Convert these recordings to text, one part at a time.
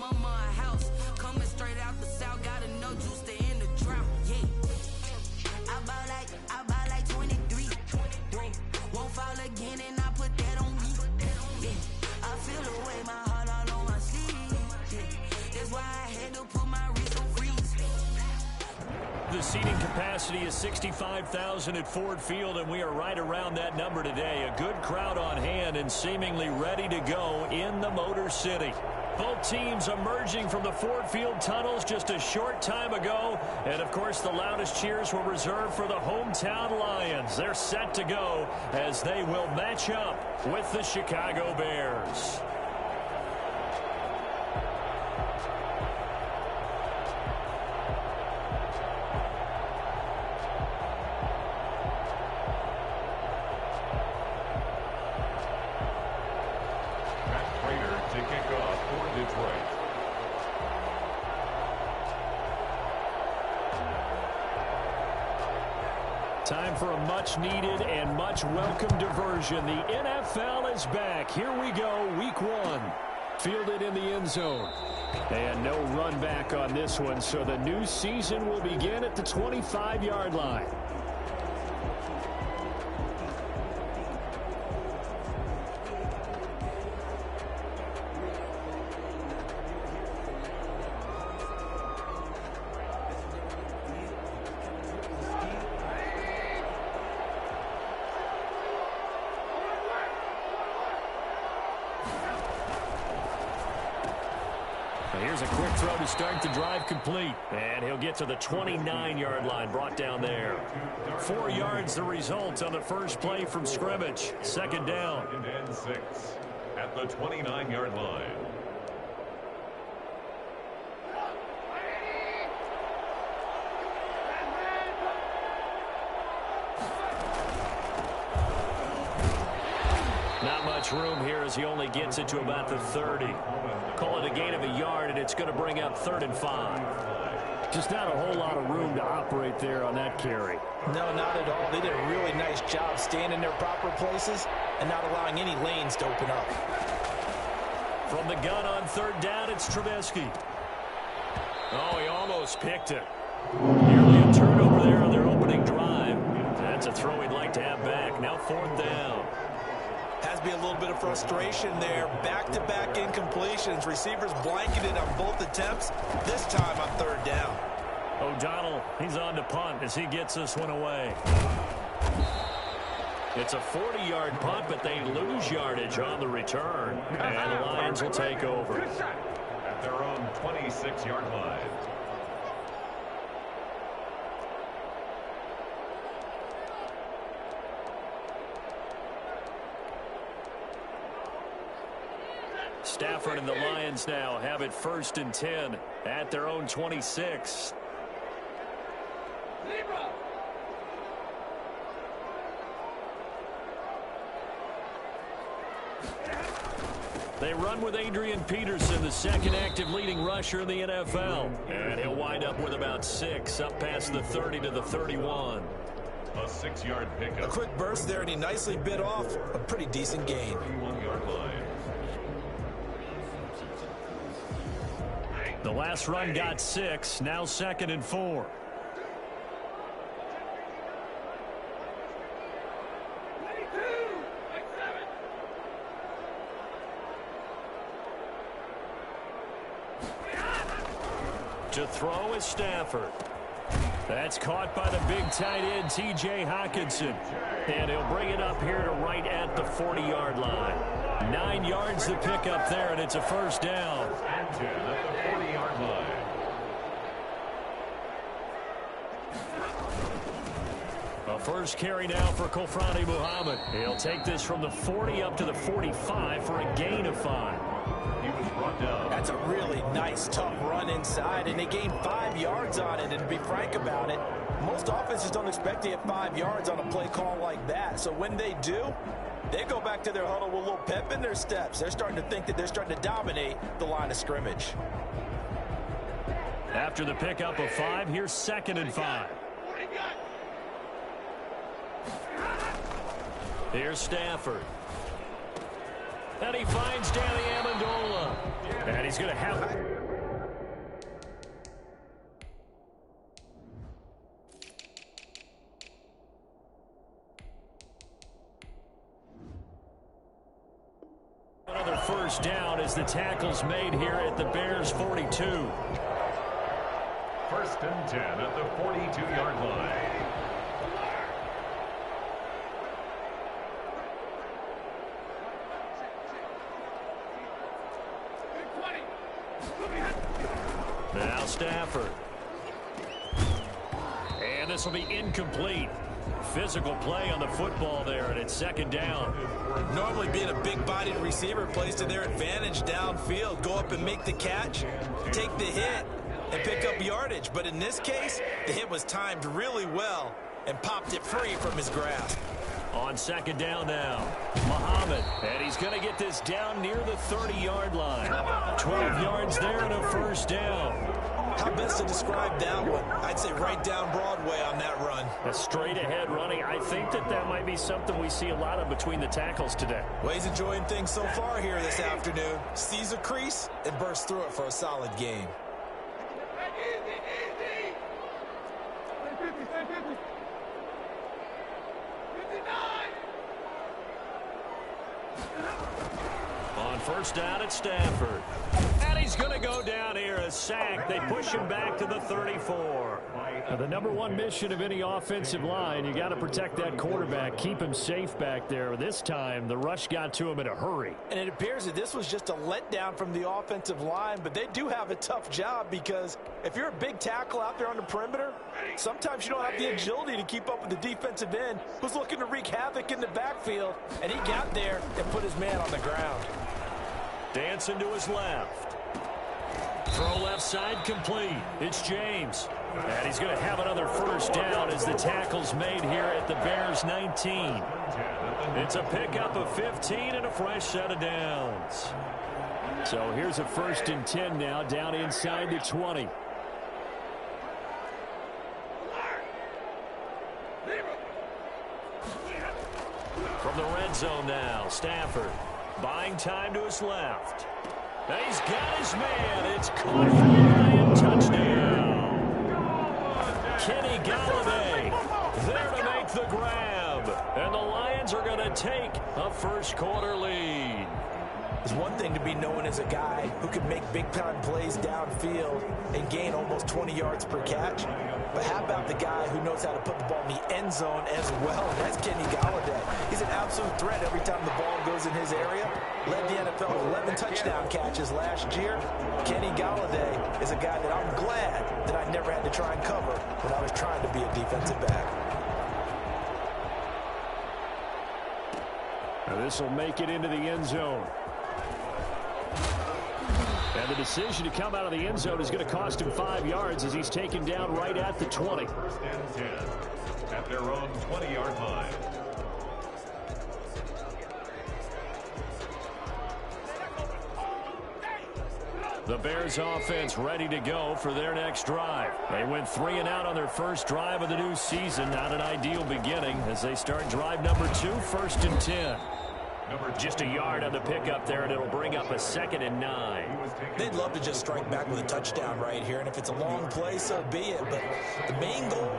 mama a house. Coming straight out the south, got enough juice to end the drought. Yeah. I buy like 23. Won't fall again and I put that on me. Yeah. I feel the way, my heart all on my sleeve. Yeah. That's why I had to put my wrist on freeze. The seating capacity is 65,000 at Ford Field, and we are right around that number today. A good crowd on hand and seemingly ready to go in the Motor City. Both teams emerging from the Ford Field tunnels just a short time ago. And, of course, the loudest cheers were reserved for the hometown Lions. They're set to go as they will match up with the Chicago Bears. Time for a much-needed and much-welcome diversion. The NFL is back. Here we go, week one. Fielded in the end zone. And no run back on this one, so the new season will begin at the 25-yard line. Here's a quick throw to start the drive complete. And he'll get to the 29-yard line, brought down there. 4 yards the result on the first play from scrimmage. Second down. And 6 at the 29-yard line. Not much room here as he only gets it to about the 30. Call it a gain of a yard, and it's going to bring up 3rd and 5. Just not a whole lot of room to operate there on that carry. No, not at all. They did a really nice job staying in their proper places and not allowing any lanes to open up. From the gun on 3rd down, it's Trubisky. Oh, he almost picked it. Nearly a turnover there on their opening drive. That's a throw he'd like to have back. Now 4th down. Has to be a little bit of frustration there. Back-to-back incompletions. Receivers blanketed on both attempts. This time on 3rd down. O'Donnell, he's on to punt as he gets this one away. It's a 40-yard punt, but they lose yardage on the return. And the Lions will take over. At their own 26-yard line. Stafford and the Lions now have it 1st and 10 at their own 26. They run with Adrian Peterson, the second active leading rusher in the NFL. And he'll wind up with about 6 up past the 30 to the 31. A 6-yard pickup. A quick burst there, and he nicely bit off a pretty decent gain. 1-yard line. The last run got 6, now 2nd and 4. To throw is Stafford. That's caught by the big tight end, T.J. Hockenson. And he'll bring it up here to right at the 40-yard line. 9 yards to pick up there, and it's a 1st down. And 10 at the 40-yard line. A first carry now for Kofrani Muhammad. He'll take this from the 40 up to the 45 for a gain of 5. He was brought down. That's a really nice, tough run inside, and they gained 5 yards on it. And to be frank about it, most offenses don't expect to get 5 yards on a play call like that. So when they do, they go back to their huddle with a little pep in their steps. They're starting to think that they're starting to dominate the line of scrimmage. After the pickup of 5, here's 2nd and 5. Here's Stafford. And he finds Danny Amendola. And he's going to have it. Another first down as the tackle's made here at the Bears' 42. First and 10 at the 42-yard line. Now Stafford. And this will be incomplete. Physical play on the football there, and it's second down. Normally being a big-bodied receiver plays to their advantage downfield. Go up and make the catch, take the hit, and pick up yardage. But in this case, the hit was timed really well and popped it free from his grasp. On second down now, Muhammad, and he's going to get this down near the 30-yard line. 12 yards there and a first down. How best to describe that one? I'd say right down Broadway on that run. A straight-ahead running. I think that might be something we see a lot of between the tackles today. Well, he's enjoying things so far here this afternoon. Sees a crease and bursts through it for a solid gain. On first down at Stafford. And he's going to go down here, a sack. They push him back to the 34. Now, the number one mission of any offensive line, you got to protect that quarterback, keep him safe back there. This time, the rush got to him in a hurry. And it appears that this was just a letdown from the offensive line, but they do have a tough job because if you're a big tackle out there on the perimeter, sometimes you don't have the agility to keep up with the defensive end who's looking to wreak havoc in the backfield, and he got there and put his man on the ground. Dancing to his left. Throw left side complete. It's James. And he's going to have another first down as the tackle's made here at the Bears' 19. It's a pickup of 15 and a fresh set of downs. So here's a first and 10 now down inside the 20. From the red zone now, Stafford. Buying time to his left. And he's got his man. It's caught for the Lion touchdown. Kenny Galladay there to make the grab. And the Lions are going to take a first quarter lead. It's one thing to be known as a guy who can make big-time plays downfield and gain almost 20 yards per catch. But how about the guy who knows how to put the ball in the end zone as well? And that's Kenny Galladay. He's an absolute threat every time the ball goes in his area. Led the NFL with 11 touchdown catches last year. Kenny Galladay is a guy that I'm glad that I never had to try and cover when I was trying to be a defensive back. Now this will make it into the end zone. And the decision to come out of the end zone is going to cost him 5 yards as he's taken down right at the 20. First and 10 at their own 20-yard line. The Bears offense ready to go for their next drive. They went 3 and out on their first drive of the new season. Not an ideal beginning as they start drive number 2, first and 10. Just a yard on the pickup there, and it'll bring up a 2nd and 9. They'd love to just strike back with a touchdown right here, and if it's a long play, so be it. But the main goal,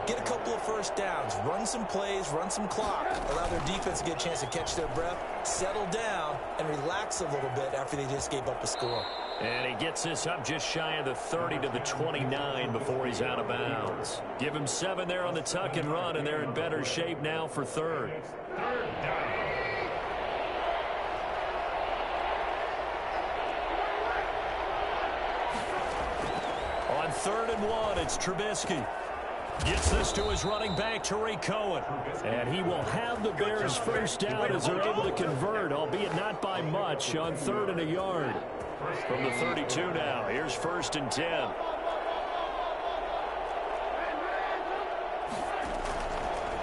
get a couple of first downs, run some plays, run some clock, allow their defense to get a chance to catch their breath, settle down, and relax a little bit after they just gave up a score. And he gets this up just shy of the 30 to the 29 before he's out of bounds. Give him 7 there on the tuck and run, and they're in better shape now for third. On 3rd and 1, it's Trubisky. Gets this to his running back, Tariq Cohen. And he will have the Bears first down as they're able to convert, albeit not by much, on 3rd and a yard. From the 32 now, here's 1st and 10.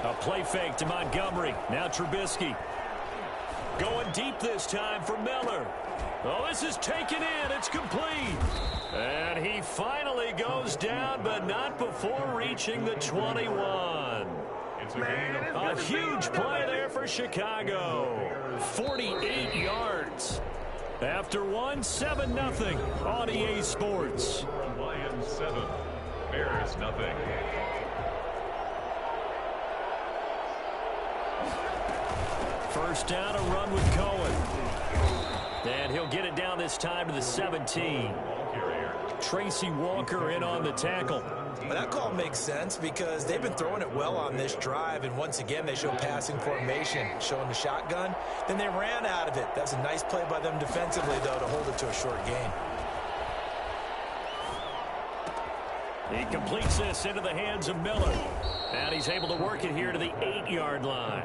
A play fake to Montgomery. Now Trubisky. Going deep this time for Miller. Oh, this is taken in. It's complete. And he finally goes down, but not before reaching the 21. It's a gain of A huge play there for Chicago. 48 yards. After 7-0 on EA Sports. Lions 7, Bears nothing. First down, a run with Cohen. And he'll get it down this time to the 17. Tracy Walker in on the tackle. Well, that call makes sense because they've been throwing it well on this drive, and once again they show passing formation, showing the shotgun. Then they ran out of it. That's a nice play by them defensively, though, to hold it to a short gain. He completes this into the hands of Miller. And he's able to work it here to the 8-yard line.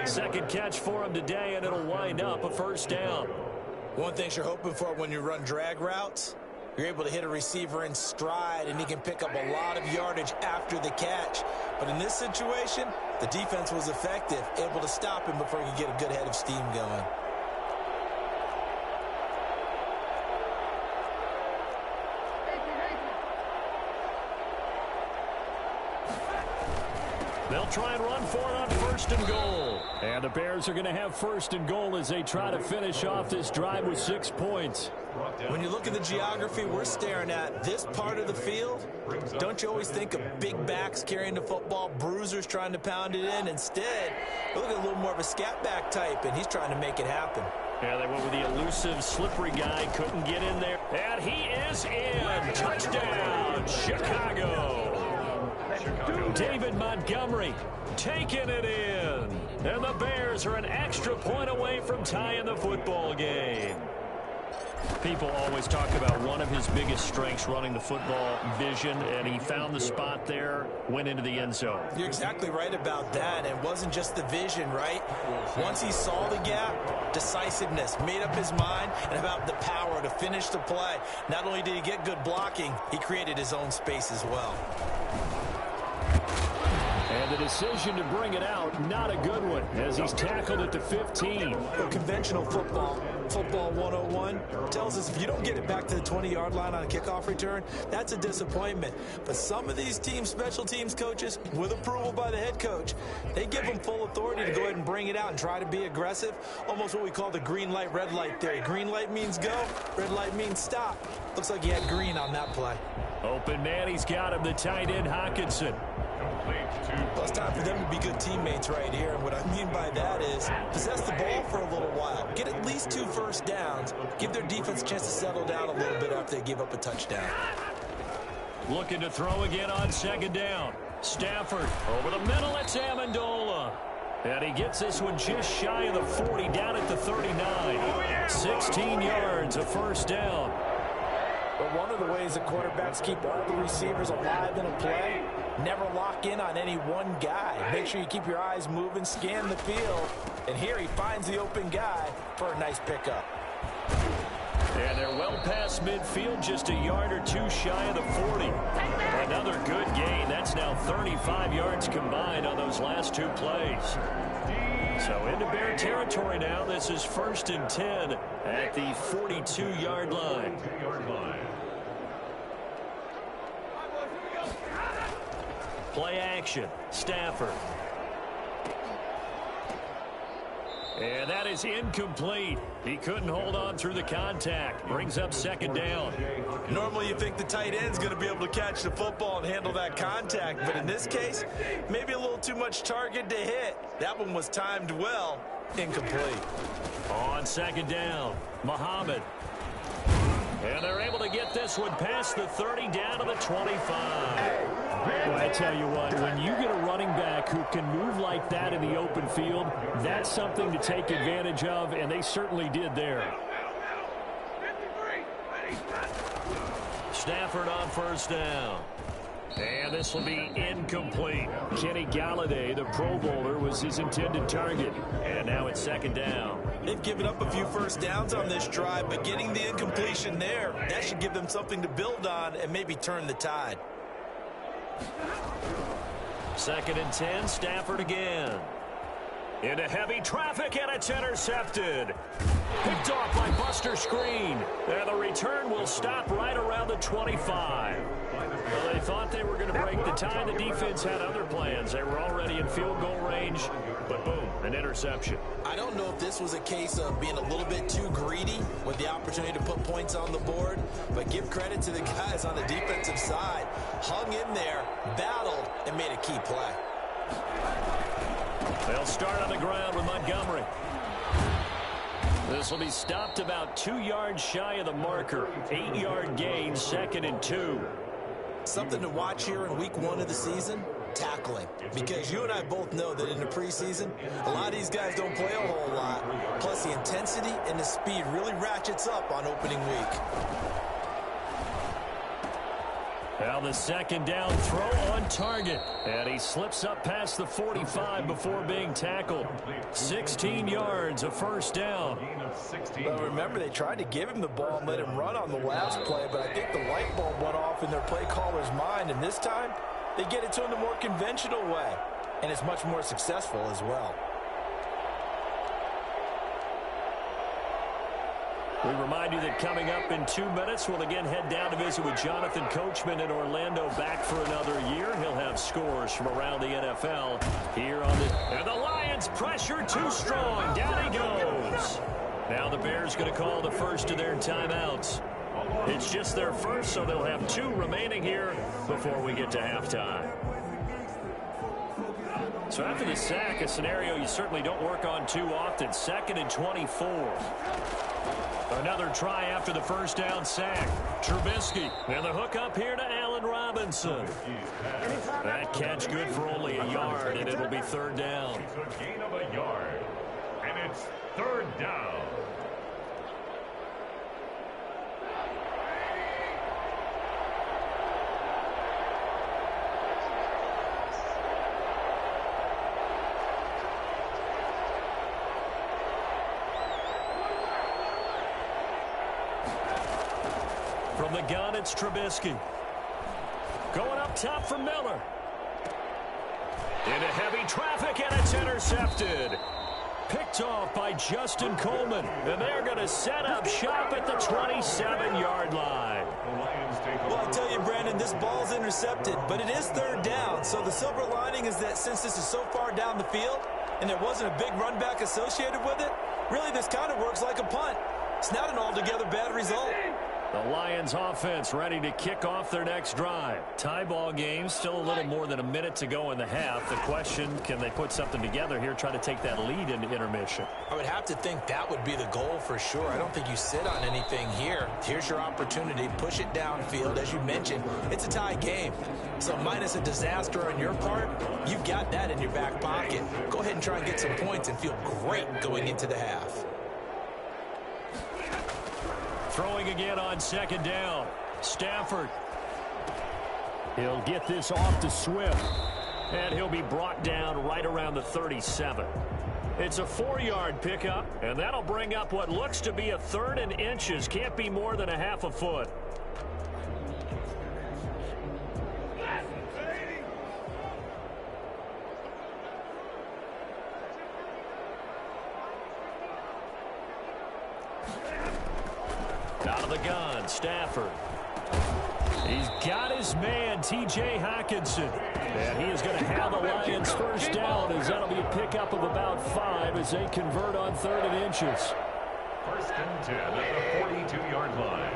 Second catch for him today, and it'll wind up a first down. One thing you're hoping for when you run drag routes, you're able to hit a receiver in stride, and he can pick up a lot of yardage after the catch. But in this situation, the defense was effective, able to stop him before he could get a good head of steam going. They'll try and run for it on first and goal. And the Bears are going to have first and goal as they try to finish off this drive with 6 points. When you look at the geography we're staring at, this part of the field, don't you always think of big backs carrying the football, bruisers trying to pound it in? Instead, look at a little more of a scat back type, and he's trying to make it happen. Yeah, they went with the elusive, slippery guy, couldn't get in there. And he is in. Touchdown, Chicago. David Montgomery taking it in. And the Bears are an extra point away from tying the football game. People always talk about one of his biggest strengths running the football, vision, and he found the spot there, went into the end zone. You're exactly right about that. It wasn't just the vision, right? Once he saw the gap, decisiveness, made up his mind, and about the power to finish the play. Not only did he get good blocking, he created his own space as well. And the decision to bring it out, not a good one, as he's tackled at the 15. Well, conventional football 101, tells us if you don't get it back to the 20-yard line on a kickoff return, that's a disappointment. But some of these special teams coaches, with approval by the head coach, they give them full authority to go ahead and bring it out and try to be aggressive, almost what we call the green light, red light theory. Green light means go, red light means stop. Looks like he had green on that play. Open man, he's got him, the tight end, Hockenson. Well, it's time for them to be good teammates right here. And what I mean by that is possess the ball for a little while. Get at least 2 first downs. Give their defense a chance to settle down a little bit after they give up a touchdown. Looking to throw again on second down. Stafford over the middle. It's Amendola. And he gets this one just shy of the 40, down at the 39. 16 yards, a first down. But one of the ways the quarterbacks keep all the receivers alive in a play, never lock in on any one guy. Make sure you keep your eyes moving, scan the field. And here he finds the open guy for a nice pickup. And they're well past midfield, just a yard or 2 shy of the 40. Another good gain. That's now 35 yards combined on those last 2 plays. So into Bear territory now. This is 1st and 10 at the 42-yard line. Play action. Stafford. And that is incomplete. He couldn't hold on through the contact. Brings up second down. Normally you think the tight end's going to be able to catch the football and handle that contact. But in this case, maybe a little too much target to hit. That one was timed well. Incomplete. On second down, Muhammad. And they're able to get this one past the 30, down to the 25. Well, I tell you what, when you get a running back who can move like that in the open field, that's something to take advantage of, and they certainly did there. Stafford on first down. And this will be incomplete. Kenny Galladay, the Pro Bowler, was his intended target. And now it's second down. They've given up a few first downs on this drive, but getting the incompletion there, that should give them something to build on and maybe turn the tide. 2nd and 10, Stafford again. Into heavy traffic, and it's intercepted. Picked off by Foster screen. And the return will stop right around the 25. Well, they thought they were going to break the tie. The defense had other plans. They were already in field goal range, but boom, an interception. I don't know if this was a case of being a little bit too greedy with the opportunity to put points on the board, but give credit to the guys on the defensive side. Hung in there, battled, and made a key play. They'll start on the ground with Montgomery. This will be stopped about 2 yards shy of the marker. 8-yard gain, 2nd and 2. Something to watch here in week 1 of the season, tackling. Because you and I both know that in the preseason, a lot of these guys don't play a whole lot. Plus the intensity and the speed really ratchets up on opening week. Now the 2nd down throw on target. And he slips up past the 45 before being tackled. 16 yards, a 1st down. Well, remember, they tried to give him the ball and let him run on the last play, but I think the light bulb went off in their play caller's mind, and this time they get it to him the more conventional way, and it's much more successful as well. We remind you that coming up in 2 minutes, we'll again head down to visit with Jonathan Coachman in Orlando, back for another year. He'll have scores from around the NFL here on the... And the Lions pressure too strong. Down he goes. Now the Bears going to call the first of their timeouts. It's just their first, so they'll have 2 remaining here before we get to halftime. So after the sack, a scenario you certainly don't work on too often. 2nd and 24. Another try after the 1st down sack. Trubisky, and the hook up here to Allen Robinson. That catch good for only a yard, and it'll be 3rd down. It's a gain of a yard, and it's 3rd down. From the gun, it's Trubisky. Going up top for Miller. Into heavy traffic, and it's intercepted. Picked off by Justin Coleman. And they're going to set up shop at the 27-yard line. Well, I tell you, Brandon, this ball's intercepted, but it is 3rd down. So the silver lining is that since this is so far down the field and there wasn't a big run back associated with it, really this kind of works like a punt. It's not an altogether bad result. The Lions offense ready to kick off their next drive. Tie ball game, still a little more than a minute to go in the half. The question, can they put something together here, try to take that lead into intermission? I would have to think that would be the goal for sure. I don't think you sit on anything here. Here's your opportunity. Push it downfield. As you mentioned, it's a tie game. So minus a disaster on your part, you've got that in your back pocket. Go ahead and try and get some points and feel great going into the half. Throwing again on 2nd down. Stafford. He'll get this off to Swift. And he'll be brought down right around the 37. It's a 4-yard pickup, and that'll bring up what looks to be a 3rd and inches. Can't be more than a half a foot. Out of the gun, Stafford. He's got his man, T.J. Hockenson. And he is going to have the Lions 1st down, as that'll be a pickup of about 5 as they convert on 3rd and inches. 1st and 10 at the 42-yard line.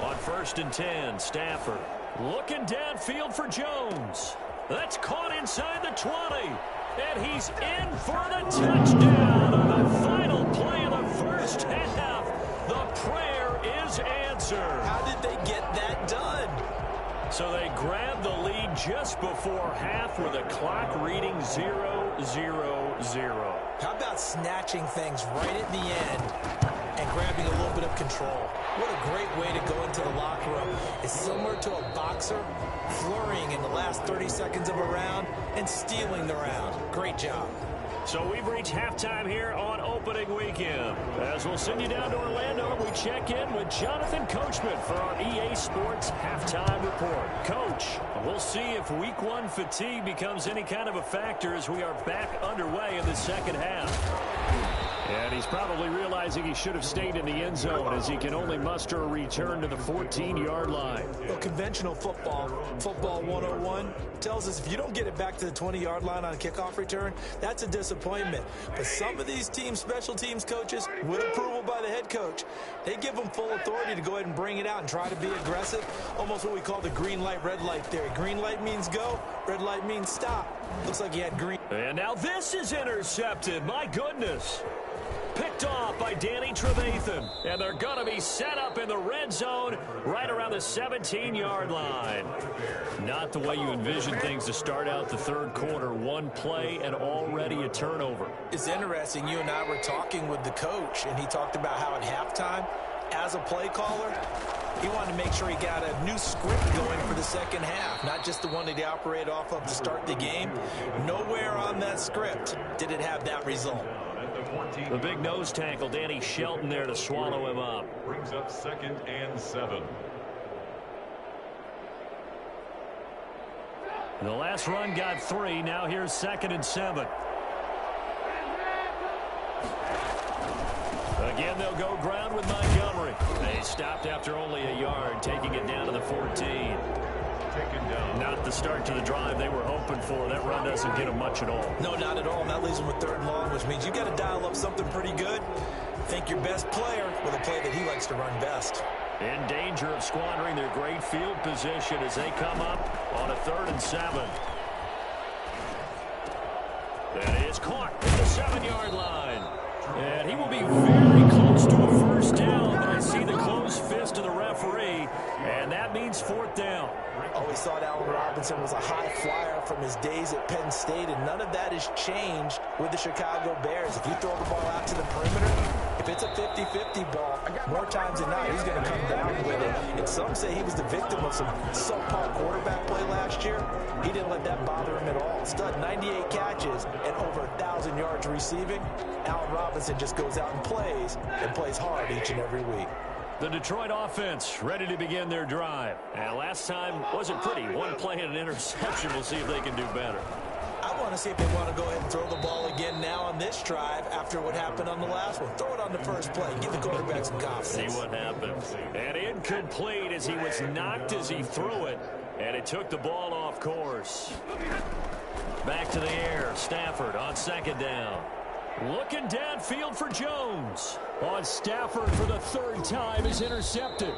On 1st and 10, Stafford looking downfield for Jones. That's caught inside the 20. And he's in for the touchdown on the final play of the 1st half. The prayer is answered. How did they get that done? So they grabbed the lead just before half with a clock reading 0-0-0. How about snatching things right at the end and grabbing a little bit of control? What a great way to go into the locker room. It's similar to a boxer flurrying in the last 30 seconds of a round and stealing the round. Great job. So we've reached halftime here on opening weekend. As we'll send you down to Orlando, we check in with Jonathan Coachman for our EA Sports halftime report. Coach, we'll see if week one fatigue becomes any kind of a factor as we are back underway in the second half. And he's probably realizing he should have stayed in the end zone as he can only muster a return to the 14-yard line. Well, conventional football 101, tells us if you don't get it back to the 20-yard line on a kickoff return, that's a disappointment. But some of these teams, special teams coaches, with approval by the head coach, they give them full authority to go ahead and bring it out and try to be aggressive, almost what we call the green light, red light theory. Green light means go, red light means stop. Looks like he had green. And now this is intercepted. My goodness. Picked off by Danny Trevathan. And they're going to be set up in the red zone right around the 17-yard line. Not the way you envision things to start out the third quarter. One play and already a turnover. It's interesting. You and I were talking with the coach, and he talked about how at halftime, as a play caller, he wanted to make sure he got a new script going for the second half, not just the one that he operated off of to start the game. Nowhere on that script did it have that result. The big nose tackle, Danny Shelton, there to swallow him up. Brings up 2nd and 7. The last run got 3. Now here's 2nd and 7. Again, they'll go ground with Montgomery. They stopped after only a yard, taking it down to the 14. Not the start to the drive they were hoping for. That run doesn't get them much at all. No, not at all. And that leaves them with 3rd and long, which means you got to dial up something pretty good. Think your best player with a play that he likes to run best. In danger of squandering their great field position as they come up on a 3rd and 7. That is caught at the 7-yard line. And he will be very close to a first down, but I see the closed fist of the referee, and that means 4th down. Always thought Allen Robinson was a high flyer from his days at Penn State, and none of that has changed with the Chicago Bears. If you throw the ball out to the perimeter, if it's a 50-50 ball, more times than not, he's going to come down with it. And some say he was the victim of some subpar quarterback play last year. He didn't let that bother him at all. Stud, 98 catches and over 1,000 yards receiving. Allen Robinson just goes out and plays hard each and every week. The Detroit offense ready to begin their drive. And last time wasn't pretty. One play and an interception. We'll see if they can do better. I want to see if they want to go ahead and throw the ball again now on this drive after what happened on the last one. Throw it on the first play. Give the quarterback some confidence. See what happens. And incomplete as he was knocked as he threw it. And it took the ball off course. Back to the air. Stafford on 2nd down. Looking downfield for Jones. On Stafford for the 3rd time is intercepted.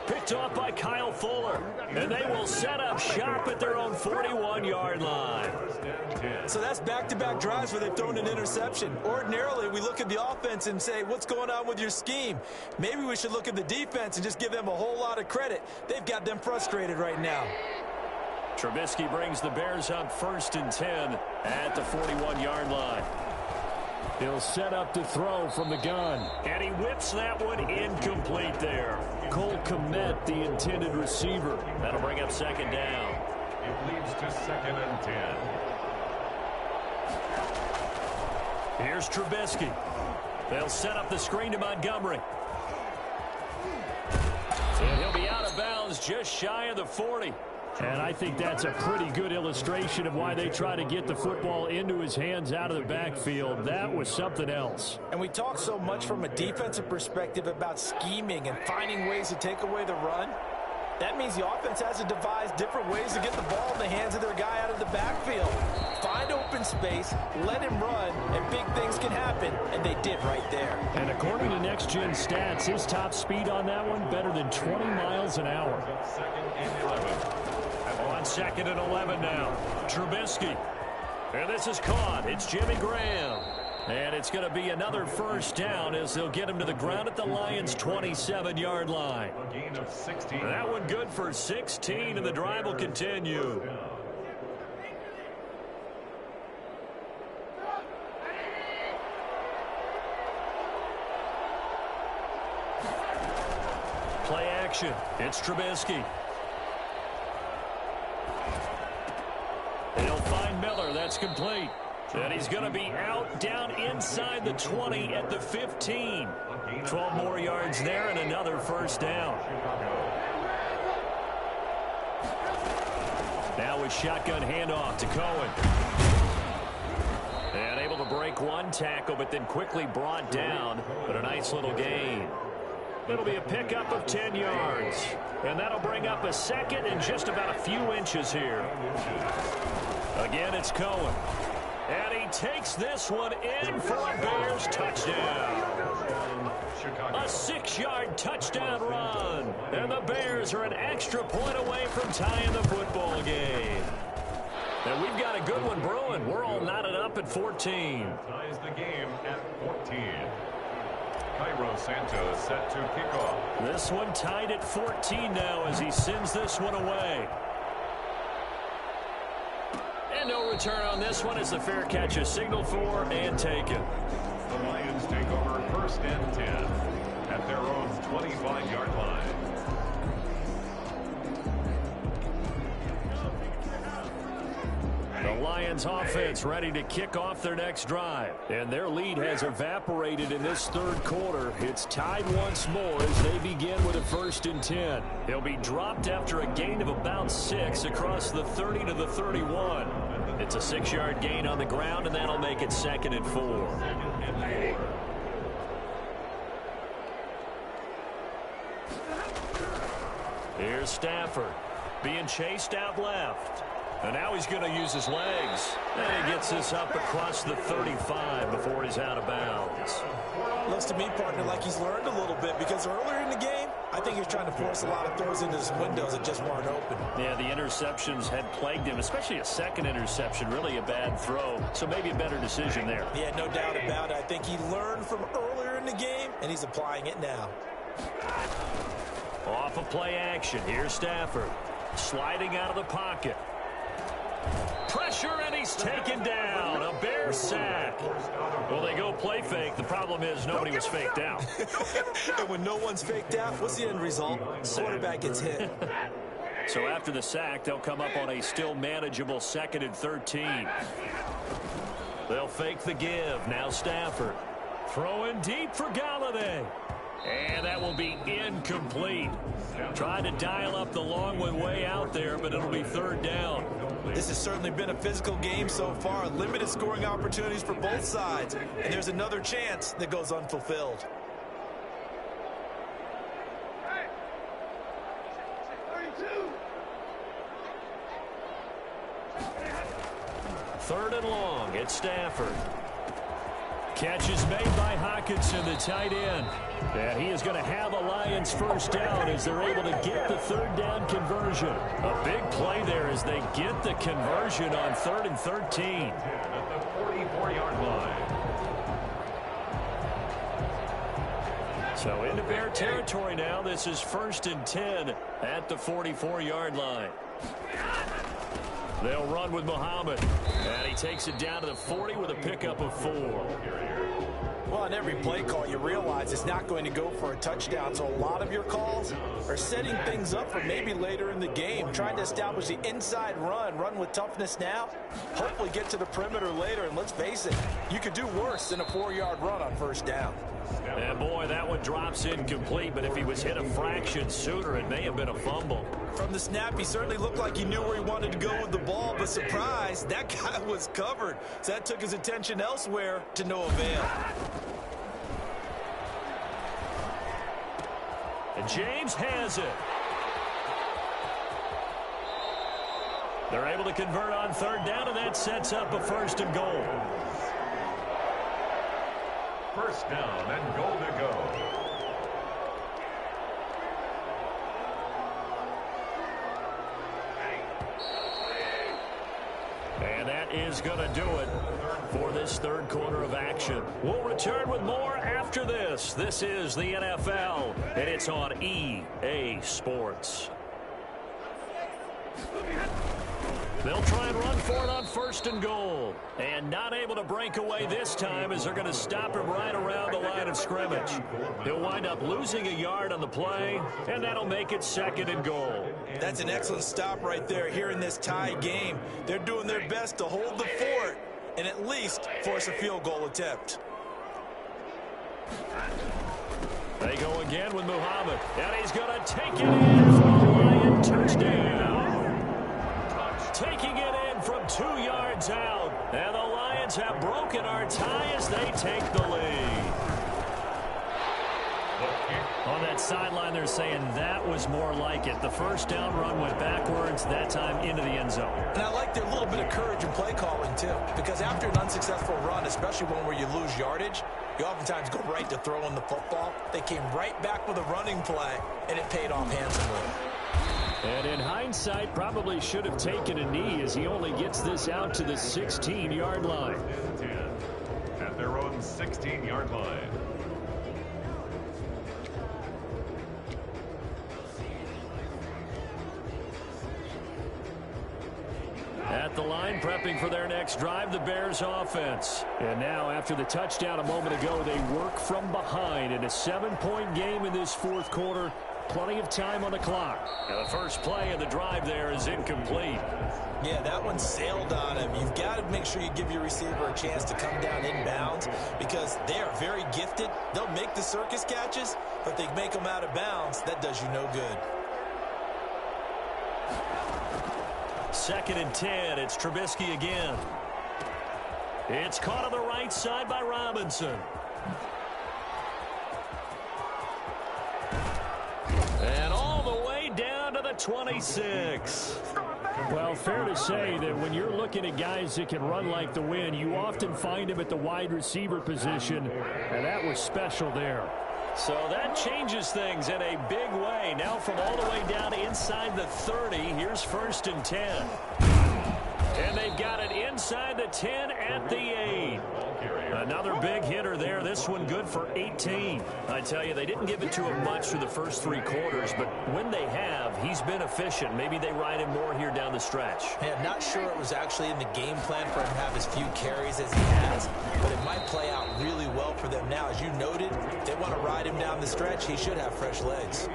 Picked off by Kyle Fuller. And they will set up shop at their own 41-yard line. So that's back-to-back drives where they've thrown an interception. Ordinarily, we look at the offense and say, what's going on with your scheme? Maybe we should look at the defense and just give them a whole lot of credit. They've got them frustrated right now. Trubisky brings the Bears up 1st and 10 at the 41-yard line. He'll set up to throw from the gun. And he whips that one incomplete there. Cole Kmet, the intended receiver. That'll bring up 2nd down. It leads to 2nd and 10. Here's Trubisky. They'll set up the screen to Montgomery. And he'll be out of bounds just shy of the 40. And I think that's a pretty good illustration of why they try to get the football into his hands out of the backfield. That was something else. And we talk so much from a defensive perspective about scheming and finding ways to take away the run. That means the offense has to devise different ways to get the ball in the hands of their guy out of the backfield. Find open space, let him run, and big things can happen. And they did right there. And according to Next Gen Stats, his top speed on that one better than 20 miles an hour. 2nd and 11. On 2nd and 11 now. Trubisky. And this is caught. It's Jimmy Graham. And it's going to be another first down as they'll get him to the ground at the Lions' 27-yard line. A gain of 16. That one good for 16, and the drive will continue. Play action. It's Trubisky. They'll find Miller. That's complete. And he's going to be out down inside the 20 at the 15. 12 more yards there and another first down. Now with shotgun handoff to Cohen. And able to break one tackle, but then quickly brought down. But a nice little gain. It'll be a pickup of 10 yards. And that'll bring up a second and just about a few inches here. Again, it's Cohen. And he takes this one in for a Bears touchdown. A 6-yard touchdown run. And the Bears are an extra point away from tying the football game. And we've got a good one brewing. We're all knotted up at 14. Ties the game at 14. Cairo Santos set to kick off. This one tied at 14 now as he sends this one away. And no return on this one as the fair catch is signaled for and taken. The Lions take over 1st and 10 at their own 25-yard line. The Lions offense ready to kick off their next drive. And their lead has evaporated in this third quarter. It's tied once more as they begin with a 1st and 10. He'll be dropped after a gain of about 6 across the 30 to the 31. It's a 6-yard gain on the ground, and that'll make it 2nd and 4. Here's Stafford being chased out left. And now he's going to use his legs. And he gets this up across the 35 before he's out of bounds. Looks to me, partner, like he's learned a little bit because earlier in the game, I think he was trying to force a lot of throws into his windows that just weren't open. Yeah, the interceptions had plagued him, especially a second interception, really a bad throw. So maybe a better decision there. Yeah, no doubt about it. I think he learned from earlier in the game, and he's applying it now. Off of play action. Here's Stafford sliding out of the pocket. Pressure, and he's taken down. A Bear sack. Well, they go play fake. The problem is nobody was faked out. And when no one's faked out, what's the end result? Quarterback gets hit. So after the sack, they'll come up on a still manageable 2nd and 13. They'll fake the give. Now Stafford. Throwing deep for Galladay. And that will be incomplete. Trying to dial up the long way out there, but it'll be 3rd down. This has certainly been a physical game so far. Limited scoring opportunities for both sides. And there's another chance that goes unfulfilled. Third and long. It's Stafford. Catch is made by Hockenson, the tight end. And he is going to have a Lions 1st down as they're able to get the 3rd down conversion. A big play there as they get the conversion on 3rd and 13. At the 44-yard line. So into Bear territory now. This is 1st and 10 at the 44-yard line. They'll run with Muhammad. And he takes it down to the 40 with a pickup of 4. Well, on every play call, you realize it's not going to go for a touchdown. So a lot of your calls are setting things up for maybe later in the game, trying to establish the inside run with toughness now, hopefully get to the perimeter later. And let's face it, you could do worse than a 4-yard run on 1st down. And boy, that one drops incomplete, but if he was hit a fraction sooner, it may have been a fumble. From the snap, he certainly looked like he knew where he wanted to go with the ball, but surprise, that guy was covered. So that took his attention elsewhere to no avail. And James has it. They're able to convert on 3rd down, and that sets up a 1st and goal. 1st down and goal to go. And that is going to do it for this 3rd quarter of action. We'll return with more after this. This is the NFL, and it's on EA Sports. They'll try and run for it on 1st and goal. And not able to break away this time as they're going to stop him right around the line of scrimmage. He'll wind up losing a yard on the play, and that'll make it 2nd and goal. That's an excellent stop right there here in this tie game. They're doing their best to hold the fort and at least force a field goal attempt. They go again with Muhammad, and he's going to take it in for a Lion touchdown. Taking it in from 2 yards out, and the Lions have broken our tie as they take the lead. On that sideline, they're saying that was more like it. The first down run went backwards, that time into the end zone. And I like their little bit of courage in play calling, too, because after an unsuccessful run, especially one where you lose yardage, you oftentimes go right to throwing the football. They came right back with a running play, and it paid off handsomely. And in hindsight, probably should have taken a knee as he only gets this out to the 16-yard line. 10 at their own 16-yard line. At the line, prepping for their next drive, the Bears offense. And now, after the touchdown a moment ago, they work from behind in a 7-point game in this fourth quarter. Plenty of time on the clock. And the first play of the drive there is incomplete. Yeah, that one sailed on him. You've got to make sure you give your receiver a chance to come down inbounds because they are very gifted. They'll make the circus catches, but they make them out of bounds. That does you no good. 2nd and 10. It's Trubisky again. It's caught on the right side by Robinson. And all the way down to the 26. Well, fair to say that when you're looking at guys that can run like the wind, you often find them at the wide receiver position, and that was special there. So that changes things in a big way. Now from all the way down inside the 30, here's 1st and 10. And they've got it inside the 10 at the 8. Another big hitter there. This one good for 18. I tell you, they didn't give it to him much through the first 3 quarters, but when they have, he's been efficient. Maybe they ride him more here down the stretch. Hey, I'm not sure it was actually in the game plan for him to have as few carries as he has, but it might play out really well for them now. As you noted, if they want to ride him down the stretch, he should have fresh legs.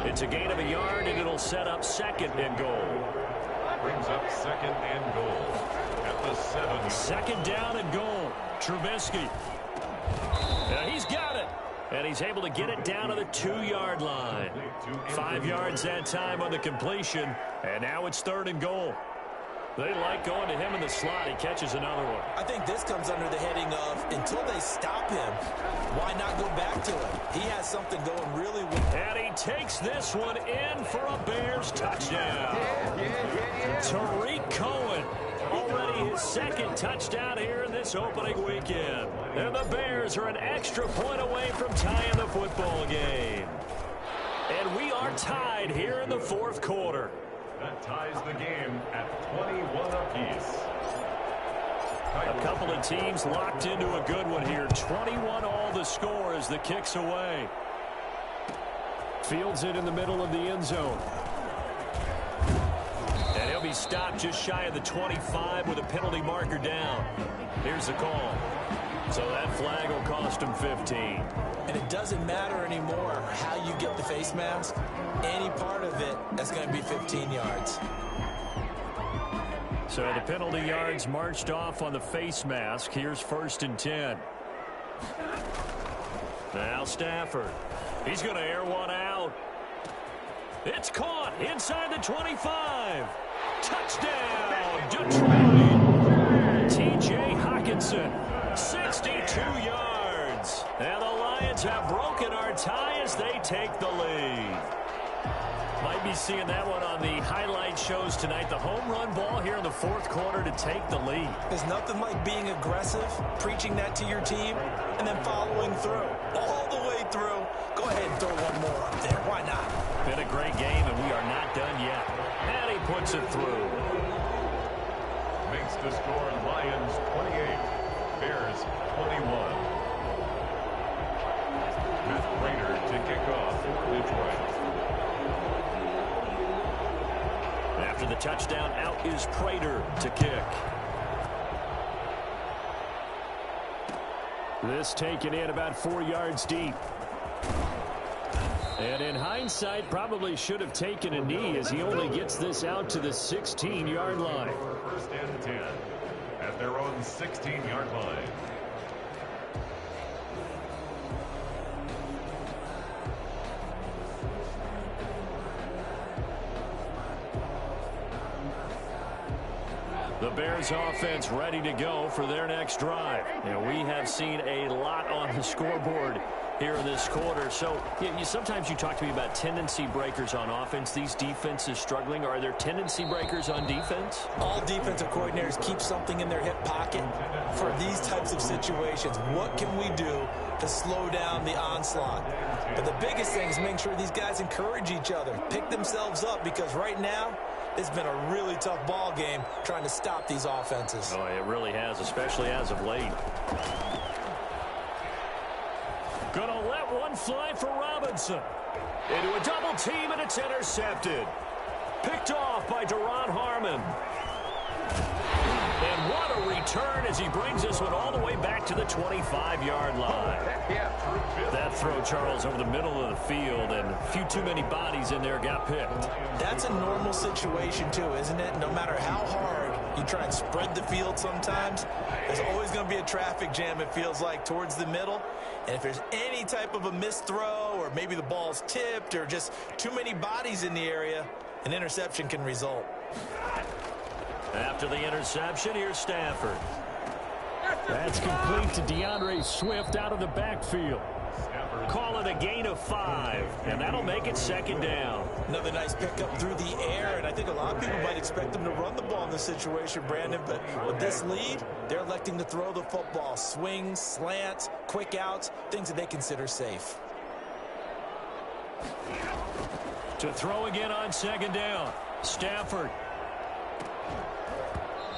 It's a gain of a yard, and it'll set up 2nd and goal. Brings up 2nd and goal at the 7. 2nd down and goal. Trubisky. He's got it. And he's able to get it down to the 2-yard line. 5 yards that time on the completion. And now it's 3rd and goal. They like going to him in the slot. He catches another one. I think this comes under the heading of until they stop him, why not go back to him? He has something going really well. And he takes this one in for a Bears touchdown. Tariq Cohen. Already his 2nd touchdown here in this opening weekend. And the Bears are an extra point away from tying the football game. And we are tied here in the 4th quarter. That ties the game at 21 apiece. A couple of teams locked into a good one here. 21 all the score as the kick's away. Fields it in the middle of the end zone. And he'll be stopped just shy of the 25 with a penalty marker down. Here's the call. So that flag will cost him 15. And it doesn't matter anymore how you get the face mask. Any part of it, that's going to be 15 yards. So the penalty yards marched off on the face mask. Here's 1st and 10. Now Stafford. He's going to air one out. It's caught inside the 25. Touchdown, Detroit. T.J. Hawkinson, 62 yards. And the Lions have broken our tie as they take the lead. Might be seeing that one on the highlight shows tonight. The home run ball here in the 4th quarter to take the lead. There's nothing like being aggressive, preaching that to your team, and then following through. All the way through. Go ahead and throw one more up there. Why not? Been a great game, and we are not done yet. And he puts it through. Makes the score Lions 28, Bears 21. Matt Prater to kick off for Detroit. After the touchdown, out is Prater to kick. This taken in about 4 yards deep. And in hindsight, probably should have taken a knee as he only gets this out to the 16-yard line. 1st and 10 at their own 16-yard line. The Bears offense ready to go for their next drive. You know, we have seen a lot on the scoreboard here in this quarter. So sometimes you talk to me about tendency breakers on offense. These defenses struggling. Are there tendency breakers on defense? All defensive coordinators keep something in their hip pocket for these types of situations. What can we do to slow down the onslaught? But the biggest thing is making sure these guys encourage each other, pick themselves up, because right now it's been a really tough ball game trying to stop these offenses. Oh, it really has, especially as of late. Gonna let one fly for Robinson. Into a double team, and it's intercepted. Picked off by Deron Harmon. And what a return as he brings this one all the way back to the 25-yard line. That throw, Charles, over the middle of the field, and a few too many bodies in there got picked. That's a normal situation, too, isn't it? No matter how hard you try and spread the field sometimes, there's always going to be a traffic jam, it feels like, towards the middle. And if there's any type of a missed throw, or maybe the ball's tipped, or just too many bodies in the area, an interception can result. After the interception, here's Stafford. That's complete to DeAndre Swift out of the backfield. Call it a gain of 5, and that'll make it second down. Another nice pickup through the air, and I think a lot of people might expect them to run the ball in this situation, Brandon, but with this lead, they're electing to throw the football. Swings, slants, quick outs, things that they consider safe. To throw again on second down, Stafford.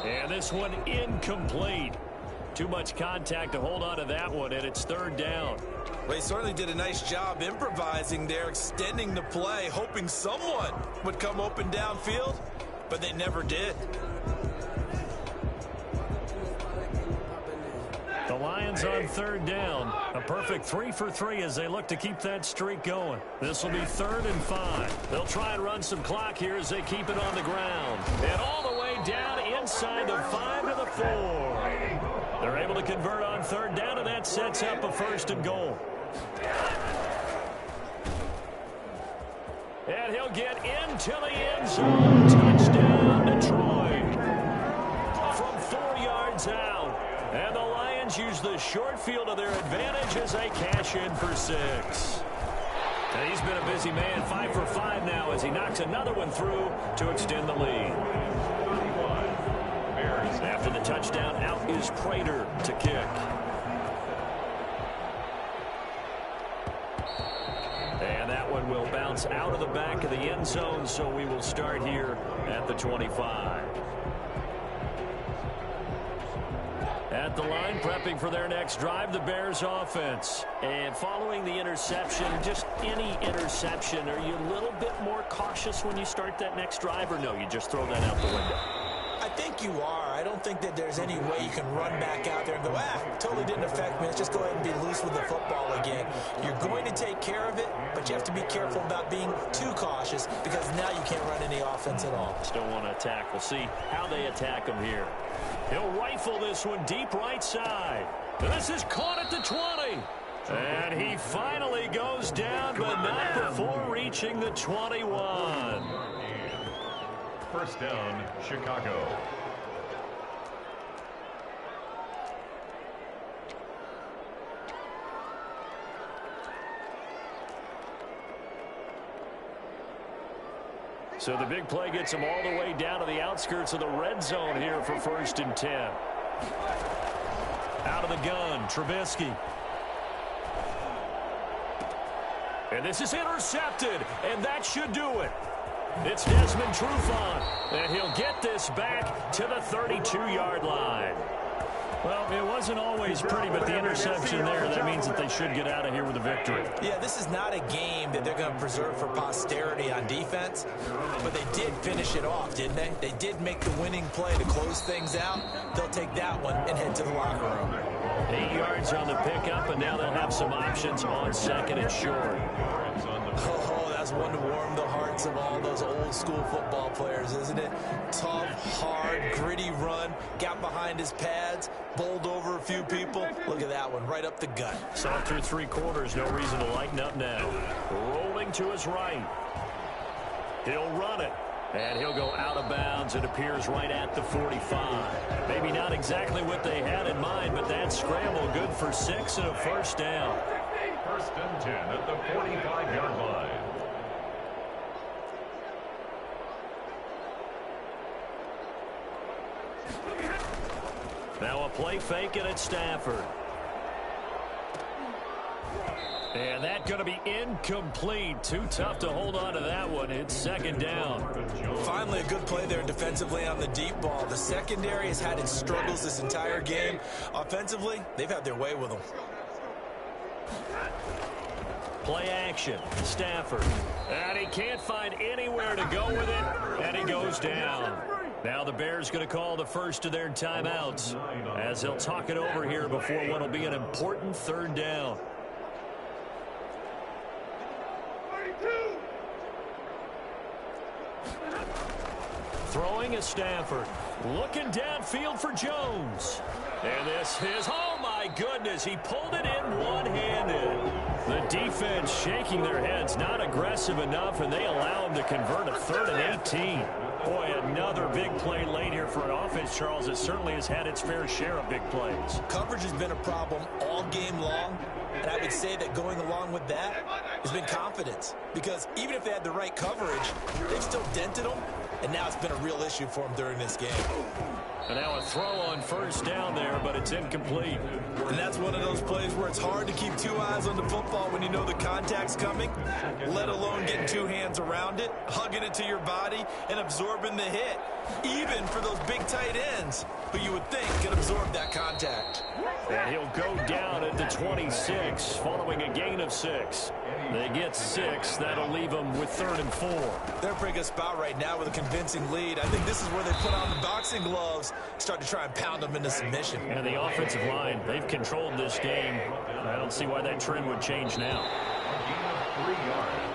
And this one incomplete. Too much contact to hold on to that one, and it's third down. Well, he certainly did a nice job improvising there, extending the play, hoping someone would come open downfield, but they never did. The Lions on third down. A perfect 3 for 3 as they look to keep that streak going. This will be 3rd and 5. They'll try and run some clock here as they keep it on the ground. And all the way down inside the 5 to the 4. They're able to convert on third down, and that sets up a 1st and goal. And he'll get into the end zone. Touchdown, Detroit. From 4 yards out. And the Lions use the short field to their advantage as they cash in for 6. And he's been a busy man, 5 for 5 now as he knocks another one through to extend the lead. After the touchdown, out is Prater to kick. And that one will bounce out of the back of the end zone, so we will start here at the 25. At the line, prepping for their next drive, the Bears offense. And following the interception, just any interception, are you a little bit more cautious when you start that next drive, or no, you just throw that out the window? I think you are. I don't think that there's any way you can run back out there and go, totally didn't affect me. Let's just go ahead and be loose with the football again. You're going to take care of it, but you have to be careful about being too cautious because now you can't run any offense at all. Just don't want to attack. We'll see how they attack him here. He'll rifle this one deep right side. This is caught at the 20. And he finally goes down, but not before reaching the 21. 1st down, Chicago. So the big play gets him all the way down to the outskirts of the red zone here for 1st and 10. Out of the gun, Trubisky. And this is intercepted, and that should do it. It's Desmond Trufant, and he'll get this back to the 32-yard line. Well, it wasn't always pretty, but the interception there, that means that they should get out of here with a victory. Yeah, this is not a game that they're going to preserve for posterity on defense, but they did finish it off, didn't they? They did make the winning play to close things out. They'll take that one and head to the locker room. 8 yards on the pickup, and now they'll have some options on 2nd and short. Oh, that was is one to warm the hearts of all those old school football players, isn't it? Tough, hard, gritty run, got behind his pads, bowled over a few people. Look at that one, right up the gut. So through 3 quarters, no reason to lighten up now. Rolling to his right. He'll run it. And he'll go out of bounds. It appears right at the 45. Maybe not exactly what they had in mind, but that scramble good for 6 and a first down. First and 10 at the 45-yard line. Now a play fake, and it's Stafford. And that's going to be incomplete. Too tough to hold on to that one. It's second down. Finally a good play there defensively on the deep ball. The secondary has had its struggles this entire game. Offensively, they've had their way with them. Play action. Stafford. And he can't find anywhere to go with it. And he goes down. Now the Bears going to call the first of their timeouts as they'll talk it over here before what will be an important third down. Throwing is Stafford. Looking downfield for Jones. And this is, oh my goodness, he pulled it in one-handed. The defense shaking their heads, not aggressive enough, and they allow him to convert a 3rd and 18. Boy, another big play late here for an offense, Charles, that certainly has had its fair share of big plays. Coverage has been a problem all game long, and I would say that going along with that has been confidence. Because even if they had the right coverage, they've still dented them, and now it's been a real issue for them during this game. And now a throw on first down there, but it's incomplete. And that's one of those plays where it's hard to keep 2 eyes on the football when you know the contact's coming, let alone getting 2 hands around it, hugging it to your body, and absorbing the hit, even for those big tight ends who you would think can absorb that contact. And he'll go down at the 26 following a gain of 6. They get 6. That'll leave them with 3rd and 4. They're in a pretty good spot right now with a convincing lead. I think this is where they put on the boxing gloves, start to try and pound them into submission. And the offensive line, they've controlled this game. I don't see why that trend would change now. A gain of 3 yards.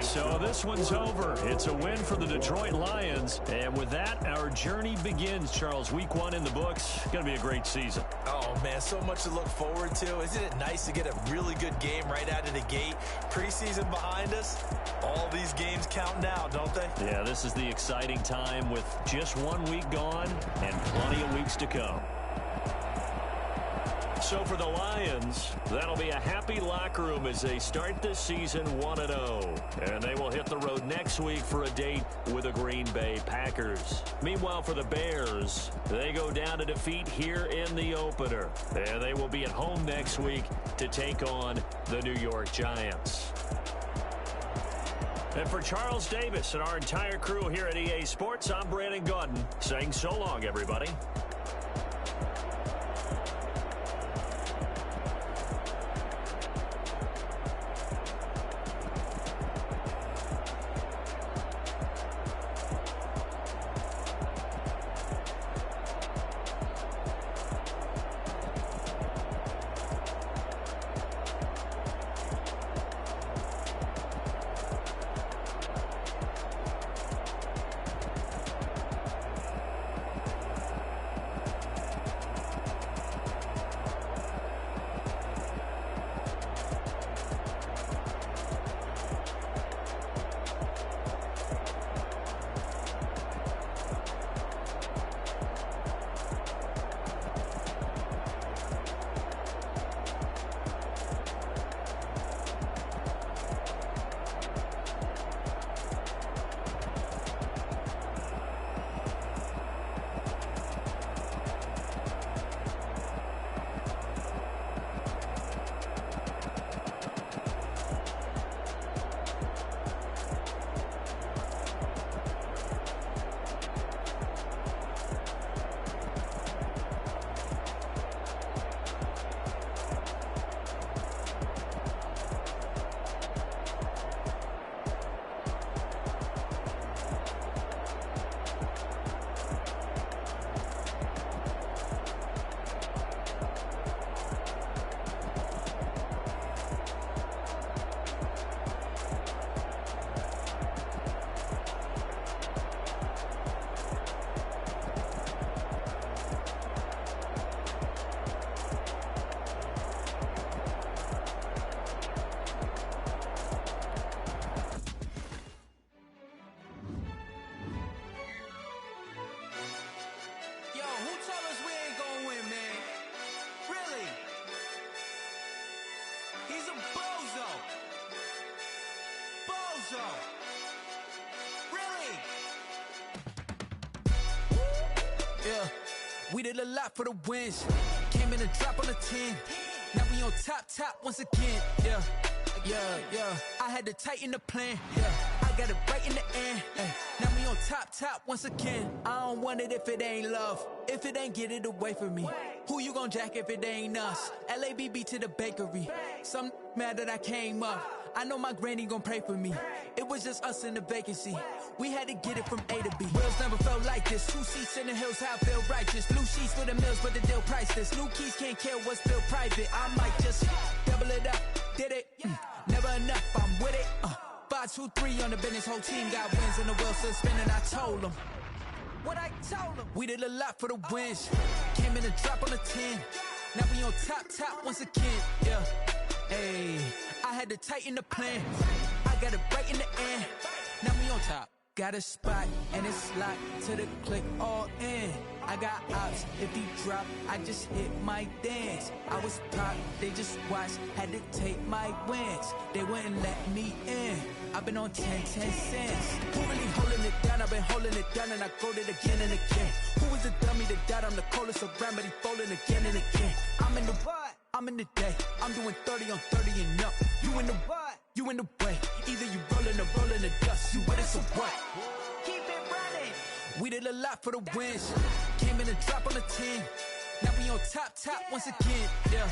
So this one's over. It's a win for the Detroit Lions. And with that, our journey begins, Charles. Week 1 in the books. Going to be a great season. Oh, man, so much to look forward to. Isn't it nice to get a really good game right out of the gate? Preseason behind us. All these games count now, don't they? Yeah, this is the exciting time with just 1 week gone and plenty of weeks to come. So for the Lions, that'll be a happy locker room as they start this season 1-0. And they will hit the road next week for a date with the Green Bay Packers. Meanwhile, for the Bears, they go down to defeat here in the opener. And they will be at home next week to take on the New York Giants. And for Charles Davis and our entire crew here at EA Sports, I'm Brandon Gaudin saying so long, everybody. so. Really? Yeah, we did a lot for the wins. Came in a drop on a 10. Now we on top once again. Yeah. I had to tighten the plan. Yeah, I got it right in the end. Ay. Now we on top once again. I don't want it if it ain't love. If it ain't, get it away from me. Who you gon' jack if it ain't us? LABB to the bakery. Some mad that I came up. I know my granny gon' pray for me. It was just us in the vacancy. We had to get it from A to B. Wheels never felt like this. 2 seats in the hills, how I feel righteous. Blue sheets for the mills, but the deal priceless. New keys can't kill what's still private. I might just double it up. Did it? Never enough, I'm with it. 5, 2, 3 on the business. Whole team got wins and the wheels still spinning. I told them what I told them. We did a lot for the wins. Came in a drop on a 10. Now we on top once again. Yeah. Hey, I had to tighten the plan. I got it right in the end. Now we on top. Got a spot and it's locked to the click all in. I got ops, if he drop, I just hit my dance. I was top, they just watched, had to take my wins. They wouldn't let me in. I've been on 10 cents. Who really holding it down? I've been holding it down and I go it again and again. Who was the dummy that died? I'm the coldest around, but he falling again and again. I'm in the what? I'm in the day. I'm doing 30 on 30 and up. You in the what? You in the way. Either you rolling or rolling the dust. You with it, so what? Keep it running. We did a lot for the wins. Came in a drop on a 10. Now we on top once again. Yeah.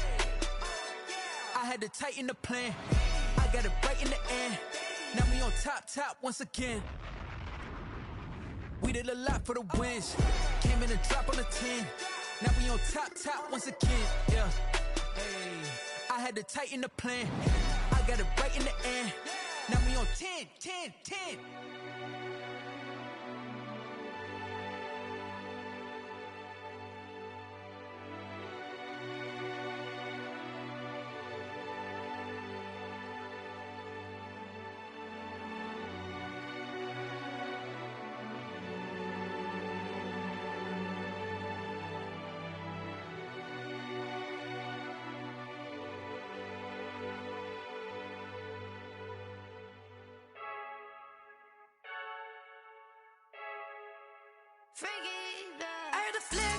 I had to tighten the plan. I got it right in the end. Now we on top once again. We did a lot for the wins. Came in a drop on a 10. Now we on top once again. Yeah. Hey, I had to tighten the plan. I got it right in the end. Now we on 10. I heard the flip